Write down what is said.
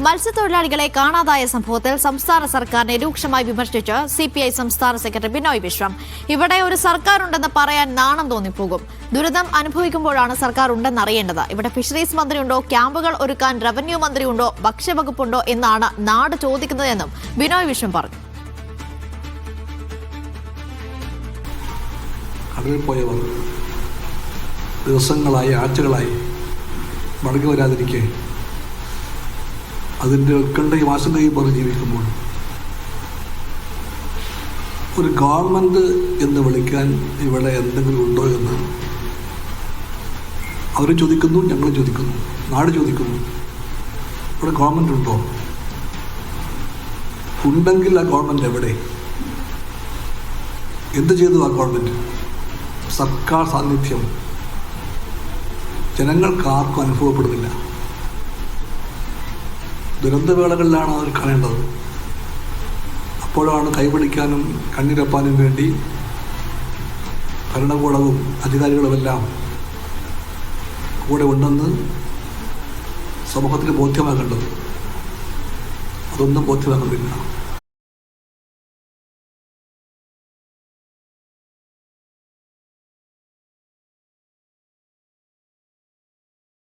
മത്സ്യത്തൊഴിലാളികളെ കാണാതായ സംഭവത്തിൽ സംസ്ഥാന സർക്കാരിനെ രൂക്ഷമായി വിമർശിച്ച് CPI സംസ്ഥാന സെക്രട്ടറി ബിനോയ് വിശ്വം. ഇവിടെ ഒരു സർക്കാരുണ്ടെന്ന് പറയാൻ നാണം തോന്നിപ്പോകും. ദുരിതം അനുഭവിക്കുമ്പോഴാണ് സർക്കാർ ഉണ്ടെന്നറിയേണ്ടത്. ഇവിടെ ഫിഷറീസ് മന്ത്രിയുണ്ടോ, ക്യാമ്പുകൾ ഒരുക്കാൻ റവന്യൂ മന്ത്രിയുണ്ടോ, ഭക്ഷ്യവകുപ്പുണ്ടോ എന്നാണ് നാട് ചോദിക്കുന്നതെന്നും ബിനോയ് വിശ്വം പറഞ്ഞു. കടലിൽ പോയവർ ദിവസങ്ങളായി, ആഴ്ചകളായി മടങ്ങി വരാതിരിക്കെ അതിൻ്റെ ഉത്കണ്ഠയും ആശങ്കയും പറഞ്ഞ് ജീവിക്കുമ്പോൾ ഒരു ഗവൺമെൻറ് എന്ന് വിളിക്കാൻ ഇവിടെ എന്തെങ്കിലും ഉണ്ടോ എന്ന് അവർ ചോദിക്കുന്നു, ഞങ്ങൾ ചോദിക്കുന്നു, നാട് ചോദിക്കുന്നു. ഇവിടെ ഗവൺമെൻറ് ഉണ്ടോ? ഉണ്ടെങ്കിൽ ആ ഗവൺമെൻറ് എവിടെ? എന്ത് ചെയ്തു ആ ഗവൺമെൻറ്? സർക്കാർ സാന്നിധ്യം ജനങ്ങൾക്ക് ആർക്കും അനുഭവപ്പെടുന്നില്ല. ദുരന്തവേളകളിലാണ് അവർ കാണേണ്ടത്. അപ്പോഴാണ് കൈപിടിക്കാനും കണ്ണിരപ്പാനും വേണ്ടി ഭരണകൂടവും അധികാരികളുമെല്ലാം കൂടെ ഉണ്ടെന്ന് സമൂഹത്തിന് ബോധ്യമാക്കേണ്ടത്. അതൊന്നും ബോധ്യമാകുന്നില്ല.